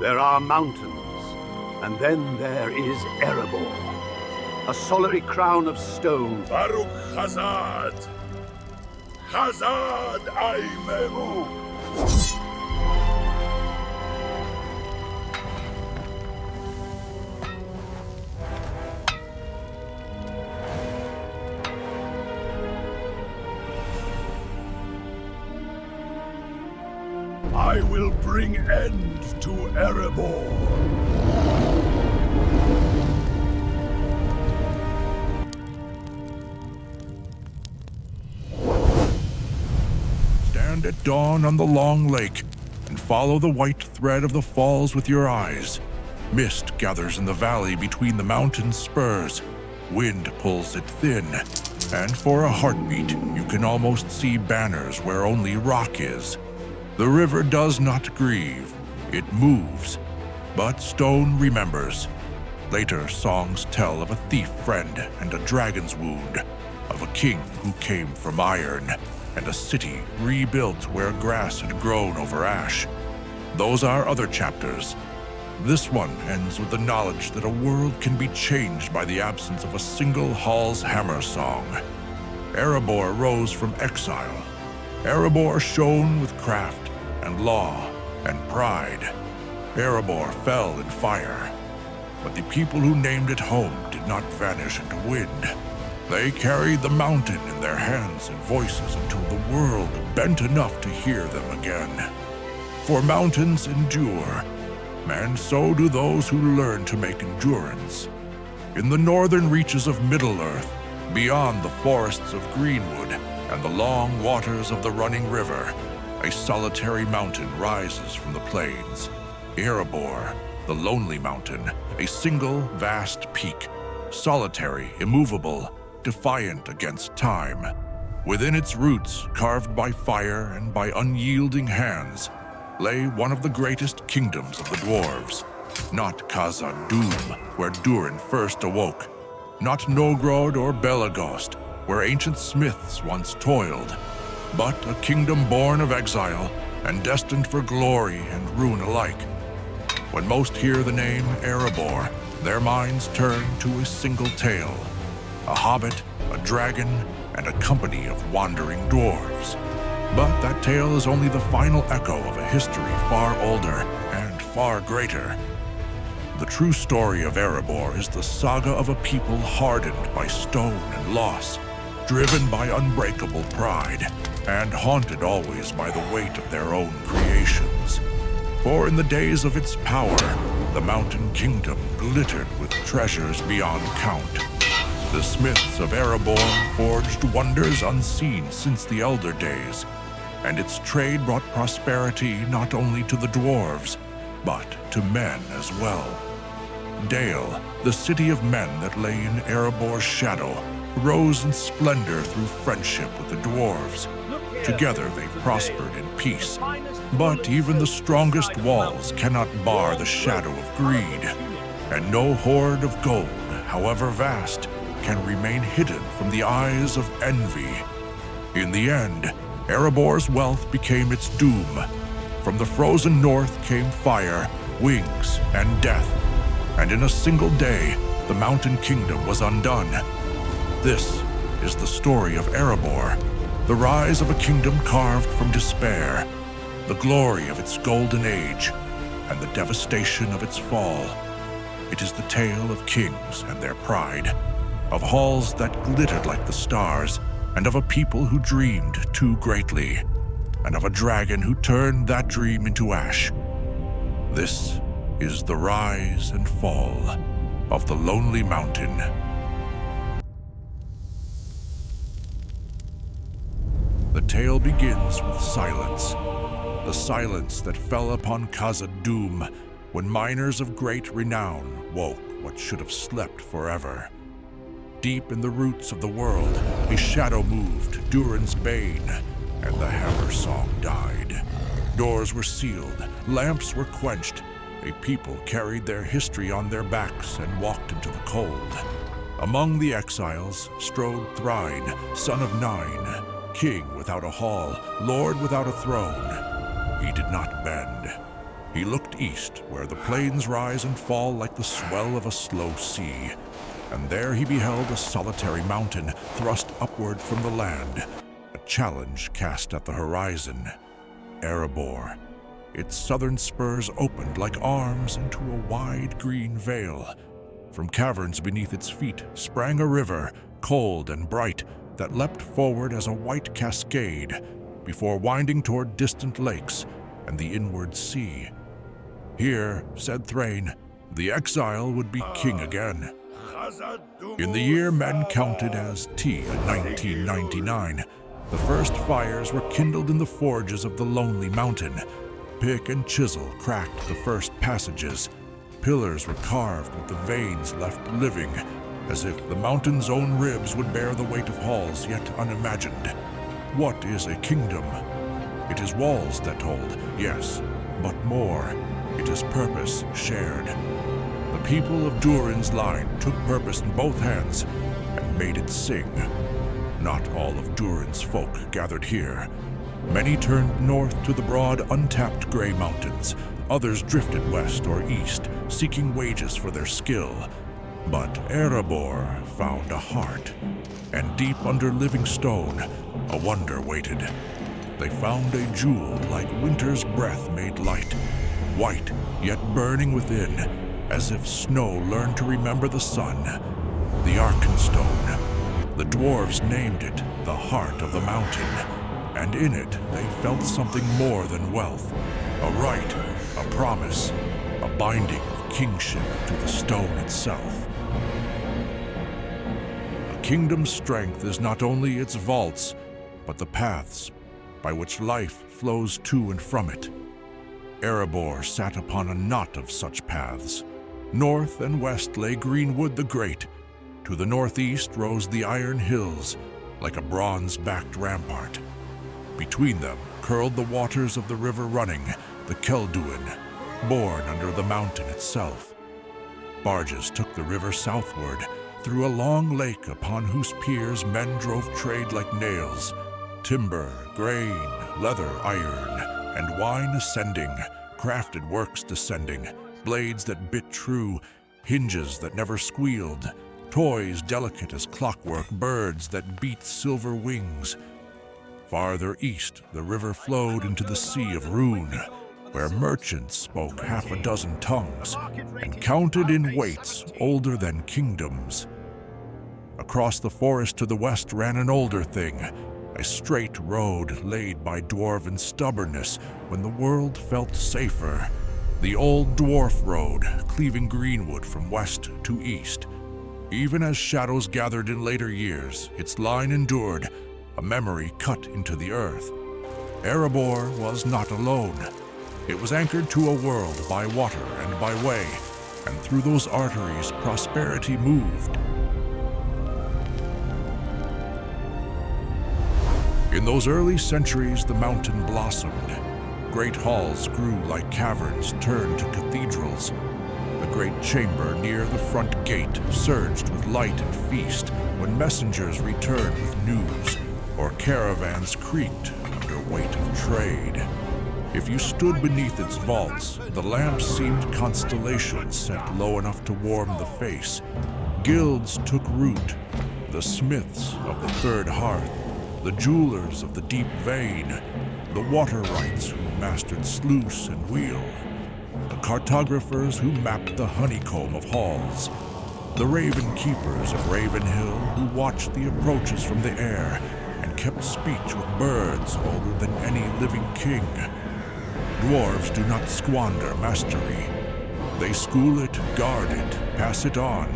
There are mountains, and then there is Erebor, a solitary crown of stone. Baruch Hazad! Hazad Aimemu! I will bring end to Erebor. Stand at dawn on the long lake and follow the white thread of the falls with your eyes. Mist gathers in the valley between the mountain spurs. Wind pulls it thin, and for a heartbeat, you can almost see banners where only rock is. The river does not grieve, it moves, but stone remembers. Later songs tell of a thief friend and a dragon's wound, of a king who came from iron, and a city rebuilt where grass had grown over ash. Those are other chapters. This one ends with the knowledge that a world can be changed by the absence of a single Hall's Hammer song. Erebor rose from exile. Erebor shone with craft and law and pride. Erebor fell in fire, but the people who named it home did not vanish into wind. They carried the mountain in their hands and voices until the world bent enough to hear them again. For mountains endure, and so do those who learn to make endurance. In the northern reaches of Middle-earth, beyond the forests of Greenwood and the long waters of the running river, a solitary mountain rises from the plains. Erebor, the lonely mountain, a single vast peak, solitary, immovable, defiant against time. Within its roots, carved by fire and by unyielding hands, lay one of the greatest kingdoms of the Dwarves. Not Khazad-dûm, where Durin first awoke. Not Nogrod or Belagost, where ancient smiths once toiled. But a kingdom born of exile and destined for glory and ruin alike. When most hear the name Erebor, their minds turn to a single tale. A hobbit, a dragon, and a company of wandering dwarves. But that tale is only the final echo of a history far older and far greater. The true story of Erebor is the saga of a people hardened by stone and loss, driven by unbreakable pride, and haunted always by the weight of their own creations. For in the days of its power, the mountain kingdom glittered with treasures beyond count. The smiths of Erebor forged wonders unseen since the Elder Days, and its trade brought prosperity not only to the dwarves, but to men as well. Dale, the city of men that lay in Erebor's shadow, rose in splendor through friendship with the dwarves. Together they prospered in peace, but even the strongest walls cannot bar the shadow of greed, and no hoard of gold, however vast, can remain hidden from the eyes of envy. In the end, Erebor's wealth became its doom. From the frozen north came fire, wings, and death, and in a single day, the mountain kingdom was undone. This is the story of Erebor, the rise of a kingdom carved from despair, the glory of its golden age, and the devastation of its fall. It is the tale of kings and their pride, of halls that glittered like the stars, and of a people who dreamed too greatly, and of a dragon who turned that dream into ash. This is the rise and fall of the Lonely Mountain. The tale begins with silence. The silence that fell upon Khazad-dûm when miners of great renown woke what should have slept forever. Deep in the roots of the world, a shadow moved, Durin's bane, and the hammer song died. Doors were sealed, lamps were quenched. A people carried their history on their backs and walked into the cold. Among the exiles strode Thráin, son of Nine, king without a hall, lord without a throne. He did not bend. He looked east, where the plains rise and fall like the swell of a slow sea, and there he beheld a solitary mountain thrust upward from the land, a challenge cast at the horizon. Erebor. Its southern spurs opened like arms into a wide green veil. From caverns beneath its feet sprang a river, cold and bright, that leapt forward as a white cascade, before winding toward distant lakes and the inward sea. Here, said Thráin, the exile would be king again. In the year men counted as T in 1999, the first fires were kindled in the forges of the lonely mountain. Pick and chisel cracked the first passages. Pillars were carved with the veins left living, as if the mountain's own ribs would bear the weight of halls yet unimagined. What is a kingdom? It is walls that hold, yes, but more. It is purpose shared. The people of Durin's line took purpose in both hands and made it sing. Not all of Durin's folk gathered here. Many turned north to the broad, untapped gray mountains. Others drifted west or east, seeking wages for their skill. But Erebor found a heart, and deep under living stone, a wonder waited. They found a jewel like winter's breath made light, white yet burning within, as if snow learned to remember the sun. The Arkenstone. The dwarves named it the heart of the mountain, and in it they felt something more than wealth, a right, a promise, a binding of kingship to the stone itself. A kingdom's strength is not only its vaults, but the paths by which life flows to and from it. Erebor sat upon a knot of such paths. North and west lay Greenwood the Great. To the northeast rose the Iron Hills, like a bronze-backed rampart. Between them curled the waters of the river running, the Kelduin, born under the mountain itself. Barges took the river southward, through a long lake upon whose piers men drove trade like nails. Timber, grain, leather, iron, and wine ascending, crafted works descending, blades that bit true, hinges that never squealed, toys delicate as clockwork, birds that beat silver wings. Farther east, the river flowed into the Sea of Rune, where merchants spoke half a dozen tongues and counted in weights older than kingdoms. Across the forest to the west ran an older thing, a straight road laid by dwarven stubbornness when the world felt safer. The old dwarf road, cleaving Greenwood from west to east. Even as shadows gathered in later years, its line endured, a memory cut into the earth. Erebor was not alone. It was anchored to a world by water and by way, and through those arteries prosperity moved. In those early centuries, the mountain blossomed. Great halls grew like caverns turned to cathedrals. The great chamber near the front gate surged with light and feast when messengers returned with news, or caravans creaked under weight of trade. If you stood beneath its vaults, the lamps seemed constellations set low enough to warm the face. Guilds took root, the smiths of the third hearth, the jewelers of the deep vein, the water-wrights who mastered sluice and wheel, the cartographers who mapped the honeycomb of halls, the raven keepers of Ravenhill who watched the approaches from the air and kept speech with birds older than any living king. Dwarves do not squander mastery. They school it, guard it, pass it on.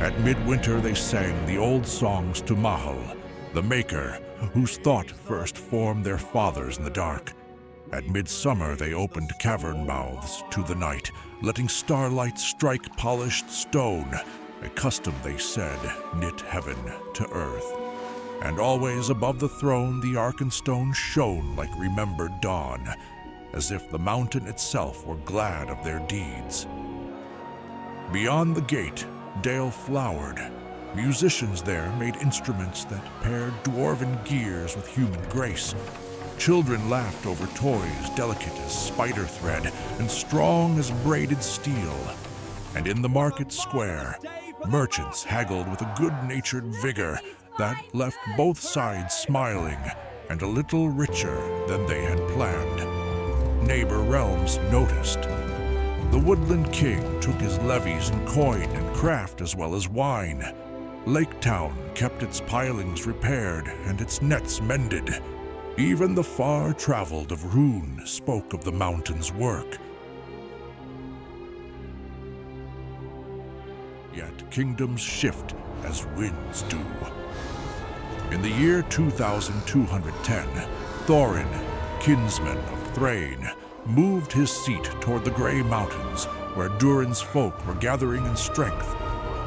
At midwinter they sang the old songs to Mahal, the Maker, whose thought first formed their fathers in the dark. At midsummer they opened cavern mouths to the night, letting starlight strike polished stone, a custom, they said, knit heaven to earth. And always above the throne the Arkenstone shone like remembered dawn, as if the mountain itself were glad of their deeds. Beyond the gate, Dale flowered. Musicians there made instruments that paired dwarven gears with human grace. Children laughed over toys delicate as spider thread and strong as braided steel. And in the market square, merchants haggled with a good-natured vigor that left both sides smiling and a little richer than they had planned. Neighbor realms noticed. The Woodland King took his levies in coin and craft as well as wine. Lake Town kept its pilings repaired and its nets mended. Even the far-traveled of Rune spoke of the mountain's work. Yet kingdoms shift as winds do. In the year 2210, Thorin, kinsman of Thráin, moved his seat toward the Grey Mountains, where Durin's folk were gathering in strength.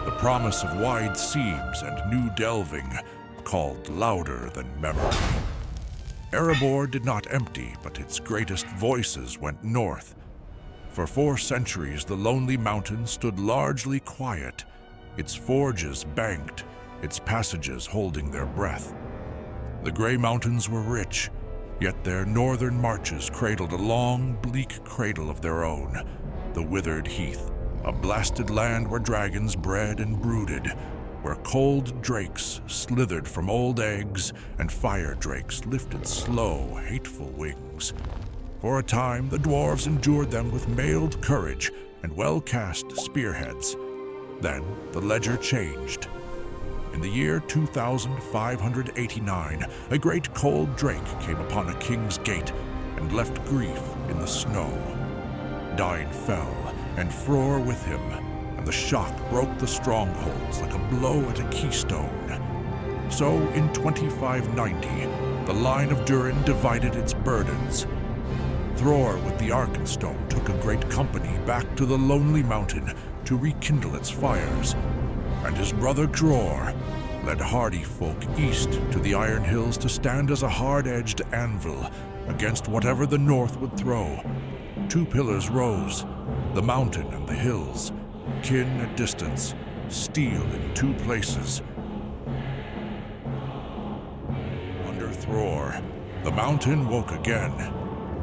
The promise of wide seams and new delving called louder than memory. Erebor did not empty, but its greatest voices went north. For 4 centuries, the lonely mountain stood largely quiet, its forges banked, its passages holding their breath. The Grey Mountains were rich, yet their northern marches cradled a long, bleak cradle of their own, the withered heath, a blasted land where dragons bred and brooded, where cold drakes slithered from old eggs and fire drakes lifted slow, hateful wings. For a time, the dwarves endured them with mailed courage and well-cast spearheads. Then the ledger changed. In the year 2589, a great cold drake came upon a king's gate and left grief in the snow. Dain fell, and Thrór with him, and the shock broke the strongholds like a blow at a keystone. So in 2590, the line of Durin divided its burdens. Thrór with the Arkenstone took a great company back to the lonely mountain to rekindle its fires, and his brother Thrór led hardy folk east to the Iron Hills to stand as a hard-edged anvil against whatever the north would throw. 2 pillars rose, the mountain and the hills, kin at distance, steel in 2 places. Under Thrór, the mountain woke again.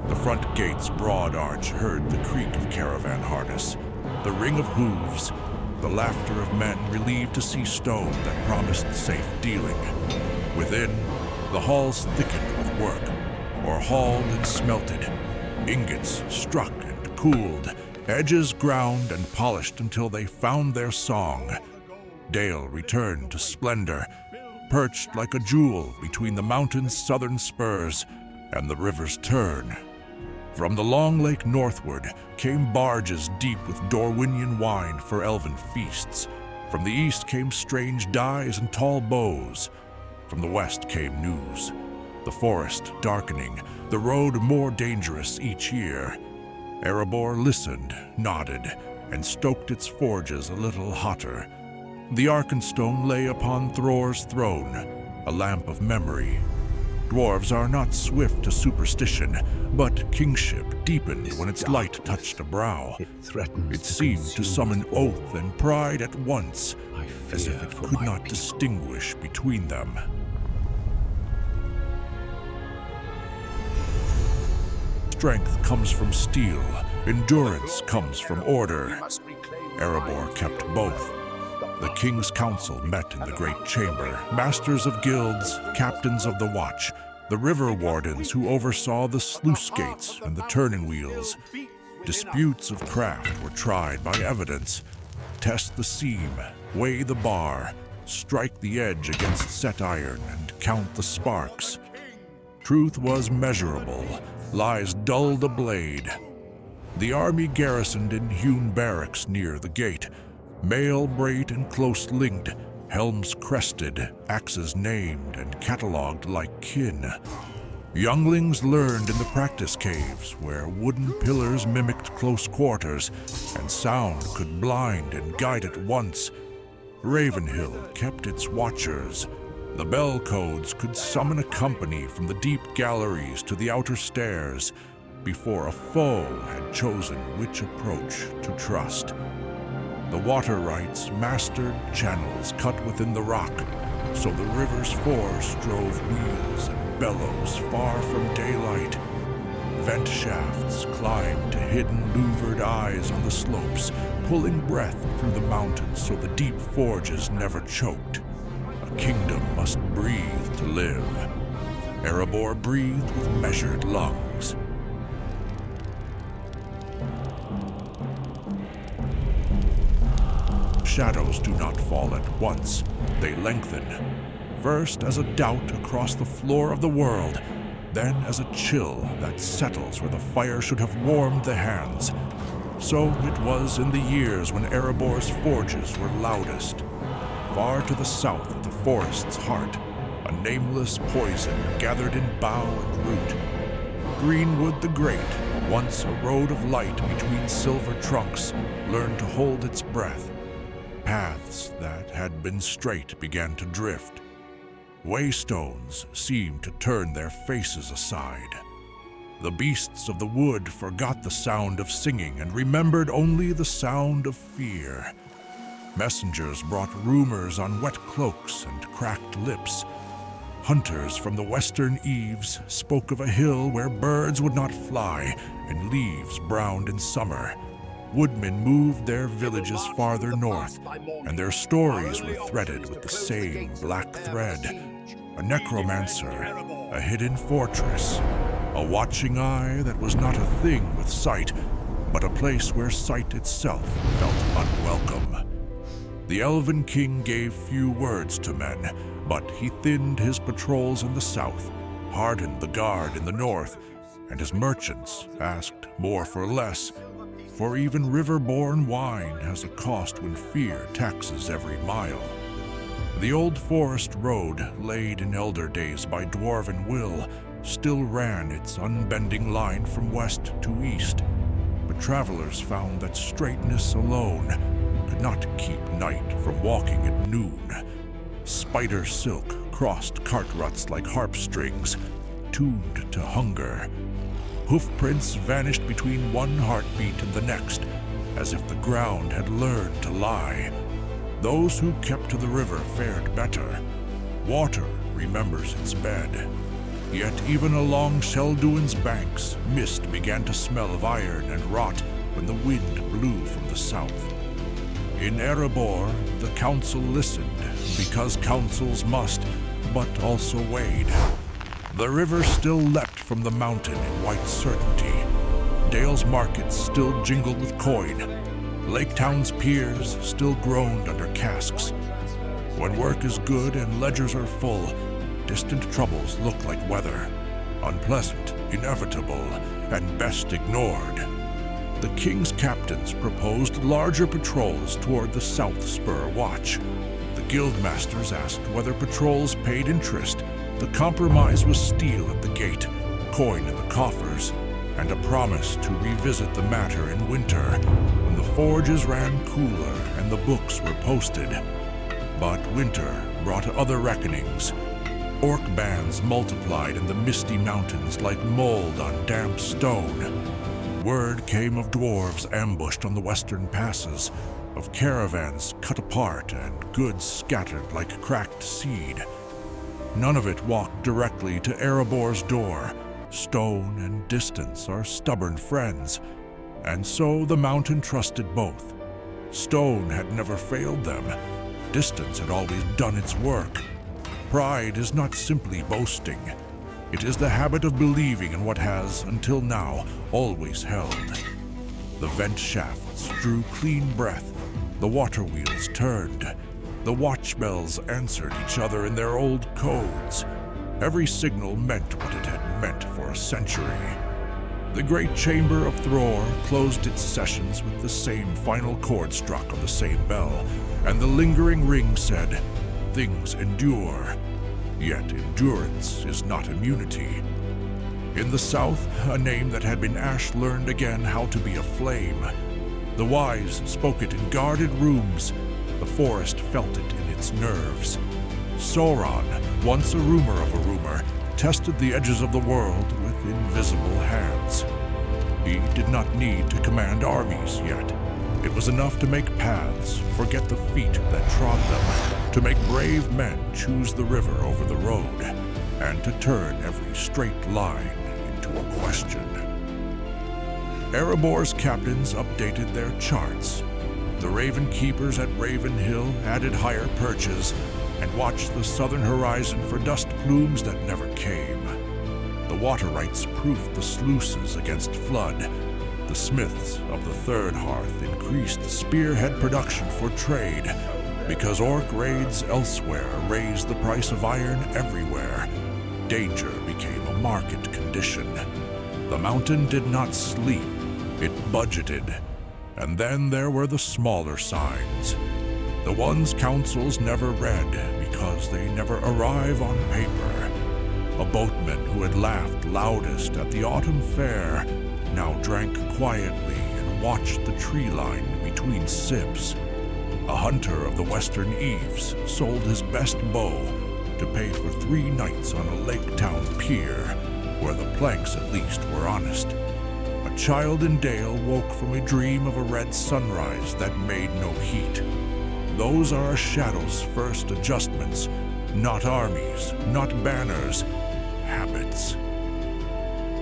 The front gate's broad arch heard the creak of caravan harness, the ring of hooves, the laughter of men relieved to see stone that promised safe dealing. Within, the halls thickened with work, or hauled and smelted. Ingots struck and cooled, edges ground and polished until they found their song. Dale returned to splendor, perched like a jewel between the mountain's southern spurs and the river's turn. From the long lake northward came barges deep with Dorwinian wine for elven feasts. From the east came strange dyes and tall bows. From the west came news. The forest darkening, the road more dangerous each year. Erebor listened, nodded, and stoked its forges a little hotter. The Arkenstone lay upon Thrór's throne, a lamp of memory. Dwarves are not swift to superstition, but kingship deepened when its light touched a brow. It seemed to summon oath and pride at once, as if it could not distinguish between them. Strength comes from steel, endurance comes from order. Erebor kept both. The King's Council met in the Great Chamber, masters of guilds, captains of the watch, the river wardens who oversaw the sluice gates and the turning wheels. Disputes of craft were tried by evidence. Test the seam, weigh the bar, strike the edge against set iron, and count the sparks. Truth was measurable, lies dulled a blade. The army garrisoned in hewn barracks near the gate, mail braid and close linked, helms crested, axes named and catalogued like kin. Younglings learned in the practice caves, where wooden pillars mimicked close quarters, and sound could blind and guide at once. Ravenhill kept its watchers. The bell codes could summon a company from the deep galleries to the outer stairs, before a foe had chosen which approach to trust. The water rights mastered channels cut within the rock, so the river's force drove wheels and bellows far from daylight. Vent shafts climbed to hidden louvered eyes on the slopes, pulling breath through the mountains so the deep forges never choked. A kingdom must breathe to live. Erebor breathed with measured lungs. Shadows do not fall at once. They lengthen. First as a doubt across the floor of the world, then as a chill that settles where the fire should have warmed the hands. So it was in the years when Erebor's forges were loudest. Far to the south of the forest's heart, a nameless poison gathered in bough and root. Greenwood the Great, once a road of light between silver trunks, learned to hold its breath. Paths that had been straight began to drift. Waystones seemed to turn their faces aside. The beasts of the wood forgot the sound of singing and remembered only the sound of fear. Messengers brought rumors on wet cloaks and cracked lips. Hunters from the western eaves spoke of a hill where birds would not fly and leaves browned in summer. Woodmen moved their villages farther north, and their stories were threaded with the same black thread. A necromancer, a hidden fortress, a watching eye that was not a thing with sight, but a place where sight itself felt unwelcome. The Elven King gave few words to men, but he thinned his patrols in the south, hardened the guard in the north, and his merchants asked more for less. For even river-borne wine has a cost when fear taxes every mile. The old forest road, laid in elder days by Dwarven will, still ran its unbending line from west to east. But travelers found that straightness alone could not keep night from walking at noon. Spider silk crossed cart ruts like harp strings, tuned to hunger. Hoofprints vanished between one heartbeat and the next, as if the ground had learned to lie. Those who kept to the river fared better. Water remembers its bed. Yet even along Selduin's banks, mist began to smell of iron and rot when the wind blew from the south. In Erebor, the council listened, because councils must, but also weighed. The river still leapt from the mountain in white certainty. Dale's markets still jingled with coin. Lake Town's piers still groaned under casks. When work is good and ledgers are full, distant troubles look like weather, unpleasant, inevitable, and best ignored. The king's captains proposed larger patrols toward the South Spur Watch. The guildmasters asked whether patrols paid interest. The compromise was steel at the gate, coin in the coffers, and a promise to revisit the matter in winter, when the forges ran cooler and the books were posted. But winter brought other reckonings. Orc bands multiplied in the misty mountains like mold on damp stone. Word came of dwarves ambushed on the western passes, of caravans cut apart and goods scattered like cracked seed. None of it walked directly to Erebor's door. Stone and distance are stubborn friends, and so the mountain trusted both. Stone had never failed them. Distance had always done its work. Pride is not simply boasting. It is the habit of believing in what has, until now, always held. The vent shafts drew clean breath. The water wheels turned. The watch bells answered each other in their old codes. Every signal meant what it had meant for a century. The great chamber of Thrór closed its sessions with the same final chord struck on the same bell, and the lingering ring said, "Things endure." Yet endurance is not immunity. In the south, a name that had been ash learned again how to be a flame. The wise spoke it in guarded rooms. The forest felt it in its nerves. Sauron, once a rumor of a rumor, tested the edges of the world with invisible hands. He did not need to command armies yet. It was enough to make paths, forget the feet that trod them, to make brave men choose the river over the road. and to turn every straight line into a question. Erebor's captains updated their charts. The Raven Keepers at Raven Hill added higher perches and watched the southern horizon for dust plumes that never came. The Waterrights proofed the sluices against flood. The smiths of the Third Hearth increased spearhead production for trade, because orc raids elsewhere raised the price of iron everywhere. Danger became a market condition. The mountain did not sleep, it budgeted. And then there were the smaller signs, the ones councils never read because they never arrive on paper. A boatman who had laughed loudest at the autumn fair now drank quietly and watched the tree line between sips. A hunter of the western eaves sold his best bow to pay for 3 nights on a lake town pier, where the planks at least were honest. A child in Dale woke from a dream of a red sunrise that made no heat. Those are a shadow's first adjustments, not armies, not banners, habits.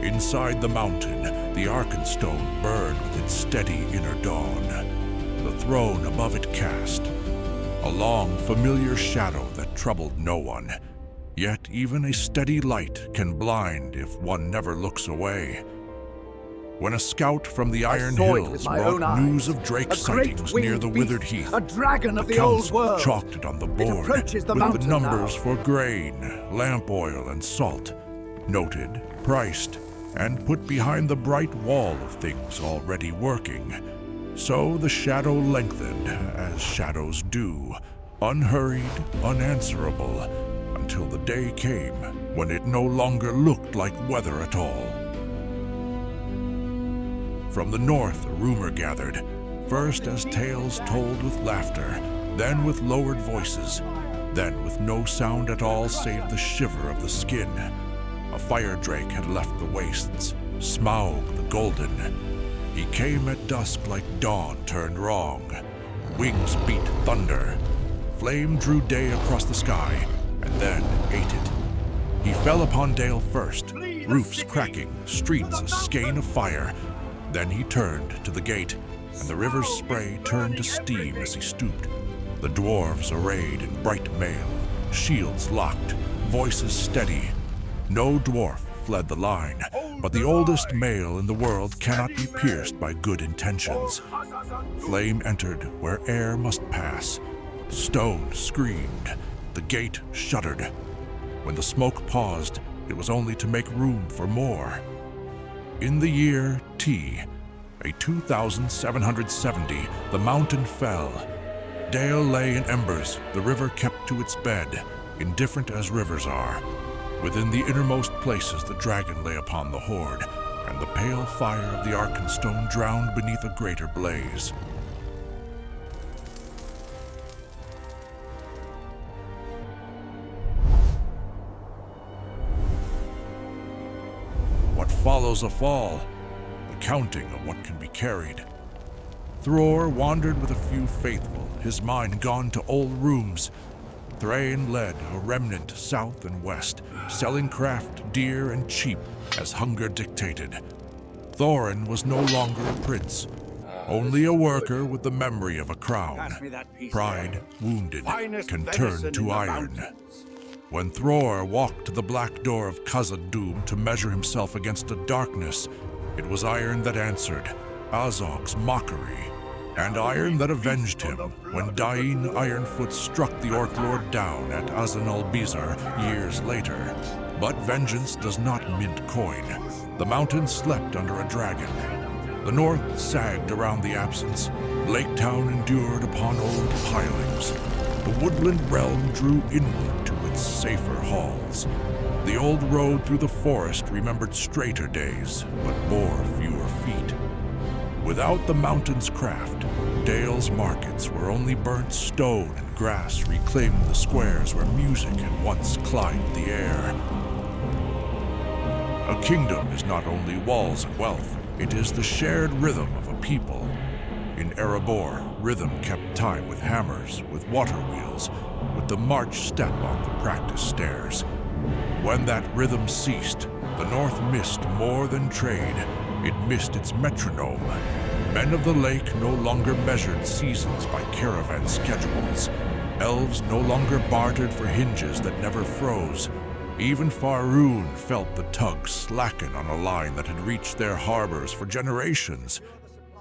Inside the mountain, the Arkenstone burned with its steady inner dawn. The throne above it cast a long, familiar shadow that troubled no one. Yet even a steady light can blind if one never looks away. When a scout from the Iron Hills brought news of Drake sightings near the Withered Heath, a dragon of the the old council world. chalked it on the board approaches the with the mountain numbers now. for grain, lamp oil, and salt, noted, priced, and put behind the bright wall of things already working. So the shadow lengthened, as shadows do, unhurried, unanswerable, until the day came when it no longer looked like weather at all. From the north, a rumor gathered, first as tales told with laughter, then with lowered voices, then with no sound at all save the shiver of the skin. A fire drake had left the wastes, Smaug the Golden. He came at dusk like dawn turned wrong. Wings beat thunder. Flame drew day across the sky, and then ate it. He fell upon Dale first, roofs cracking, streets a skein of fire. Then he turned to the gate, and the river's spray turned to steam as he stooped. The dwarves arrayed in bright mail, shields locked, voices steady. No dwarf fled the line, but the oldest male in the world cannot be pierced by good intentions. Flame entered where air must pass. Stone screamed. The gate shuddered. When the smoke paused, it was only to make room for more. In the year T, a 2770, the mountain fell. Dale lay in embers, the river kept to its bed, indifferent as rivers are. Within the innermost places the dragon lay upon the hoard, and the pale fire of the Arkenstone drowned beneath a greater blaze. What follows a fall? The counting of what can be carried. Thrór wandered with a few faithful, his mind gone to old rooms. Thráin led a remnant south and west, selling craft dear and cheap as hunger dictated. Thorin was no longer a prince, only a worker with the memory of a crown. Pride, wounded, can turn to iron. When Thrór walked to the black door of Khazad-dûm to measure himself against a darkness, it was iron that answered, Azog's mockery, and iron that avenged him when Dain Ironfoot struck the Orc Lord down at Azan-al-Bizar years later. But vengeance does not mint coin. The mountain slept under a dragon. The north sagged around the absence. Lake Town endured upon old pilings. The woodland realm drew inward to its safer halls. The old road through the forest remembered straighter days, but bore fewer feet. Without the mountain's craft, Dale's markets were only burnt stone and grass reclaiming the squares where music had once climbed the air. A kingdom is not only walls and wealth, it is the shared rhythm of a people. In Erebor, rhythm kept time with hammers, with water wheels, with the march step on the practice stairs. When that rhythm ceased, the North missed more than trade. It missed its metronome. Men of the lake no longer measured seasons by caravan schedules. Elves no longer bartered for hinges that never froze. Even Faerûn felt the tug slacken on a line that had reached their harbors for generations.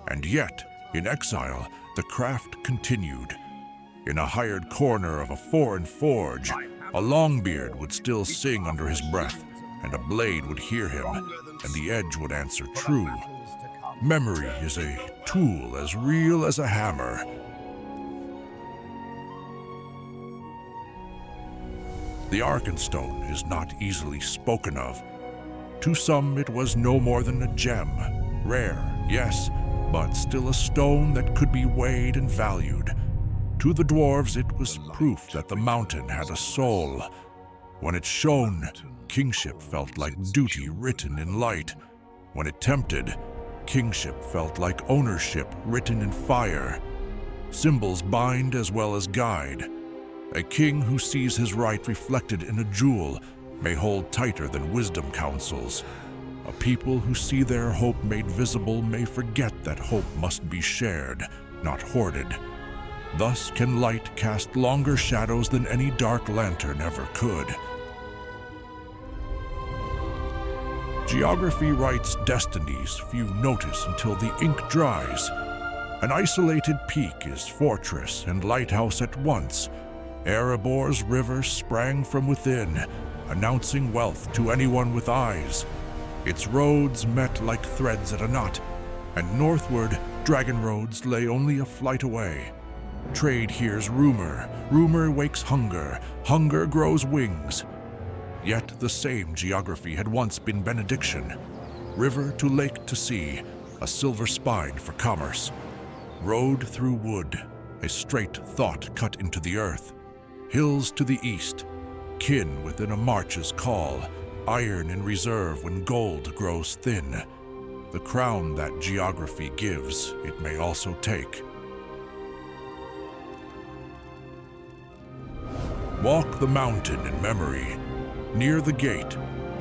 And yet, in exile, the craft continued. In a hired corner of a foreign forge, a Longbeard would still sing under his breath, and a blade would hear him, and the edge would answer true. Memory is a tool as real as a hammer. The Arkenstone is not easily spoken of. To some it was no more than a gem, rare, yes, but still a stone that could be weighed and valued. To the dwarves it was proof that the mountain had a soul. When it shone, kingship felt like duty written in light. When it tempted, kingship felt like ownership written in fire. Symbols bind as well as guide. A king who sees his right reflected in a jewel may hold tighter than wisdom counsels. A people who see their hope made visible may forget that hope must be shared, not hoarded. Thus can light cast longer shadows than any dark lantern ever could. Geography writes destinies few notice until the ink dries. An isolated peak is fortress and lighthouse at once. Erebor's river sprang from within, announcing wealth to anyone with eyes. Its roads met like threads at a knot, and northward, dragon roads lay only a flight away. Trade hears rumor, rumor wakes hunger, hunger grows wings. Yet the same geography had once been benediction. River to lake to sea, a silver spine for commerce. Road through wood, a straight thought cut into the earth. Hills to the east, kin within a march's call, iron in reserve when gold grows thin. The crown that geography gives, it may also take. Walk the mountain in memory. Near the gate,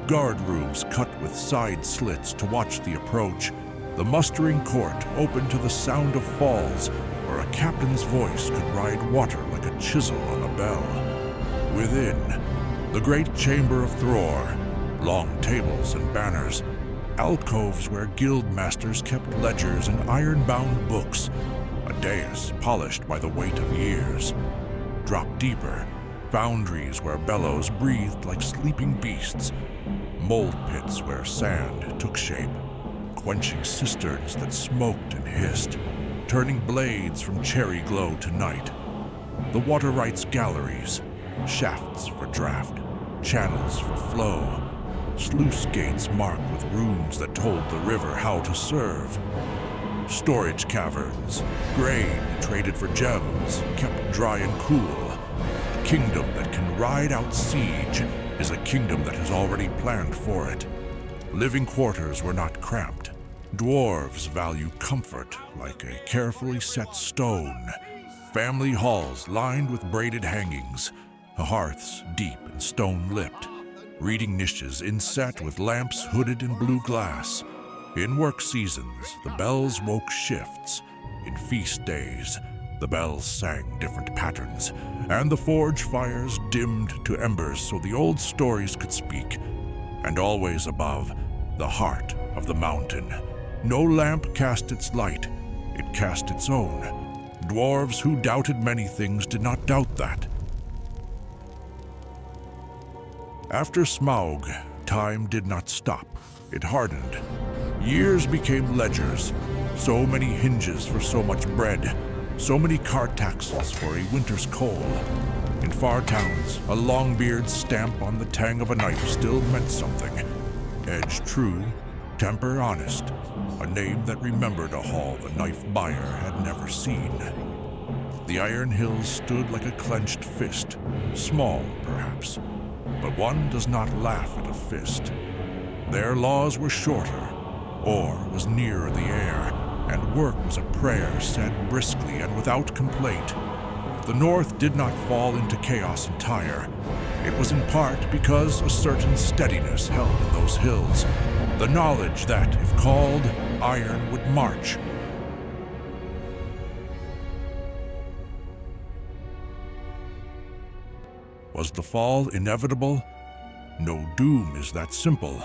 guard rooms cut with side slits to watch the approach. The mustering court open to the sound of falls, where a captain's voice could ride water like a chisel on a bell. Within, the great chamber of Thrór, long tables and banners, alcoves where guild masters kept ledgers and iron-bound books, a dais polished by the weight of years. Drop deeper, foundries where bellows breathed like sleeping beasts, mold pits where sand took shape, quenching cisterns that smoked and hissed, turning blades from cherry glow to night. The water rights galleries, shafts for draft, channels for flow, sluice gates marked with runes that told the river how to serve. Storage caverns, grain traded for gems, kept dry and cool. A kingdom that can ride out siege is a kingdom that has already planned for it. Living quarters were not cramped. Dwarves value comfort like a carefully set stone. Family halls lined with braided hangings, hearths deep and stone-lipped, reading niches inset with lamps hooded in blue glass. In work seasons, the bells woke shifts. In feast days, the bells sang different patterns, and the forge fires dimmed to embers so the old stories could speak. And always above, the heart of the mountain. No lamp cast its light, it cast its own. Dwarves who doubted many things did not doubt that. After Smaug, time did not stop. It hardened. Years became ledgers, so many hinges for so much bread, so many cart taxes for a winter's coal. In far towns, a Longbeard's stamp on the tang of a knife still meant something. Edge true, temper honest, a name that remembered a hall the knife buyer had never seen. The iron hills stood like a clenched fist, small perhaps, but one does not laugh at a fist. Their laws were shorter, ore was nearer the air, and work was a prayer said briskly and without complaint. If the north did not fall into chaos entire, It was in part because a certain steadiness held in those hills, the knowledge that, if called, iron would march. Was the fall inevitable? No doom is that simple,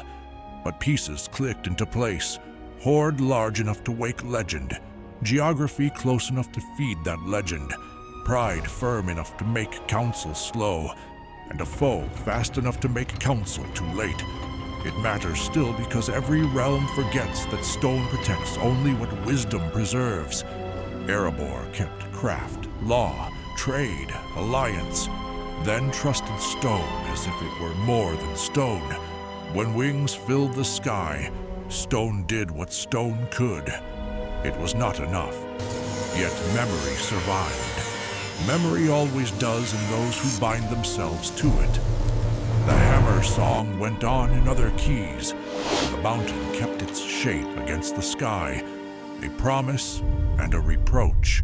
but pieces clicked into place, hoard large enough to wake legend, geography close enough to feed that legend, pride firm enough to make counsel slow, and a foe fast enough to make counsel too late. It matters still because every realm forgets that stone protects only what wisdom preserves. Erebor kept craft, law, trade, alliance, then trusted stone as if it were more than stone. When wings filled the sky, stone did what stone could. It was not enough, yet memory survived. Memory always does in those who bind themselves to it. The hammer song went on in other keys. The mountain kept its shape against the sky, a promise and a reproach.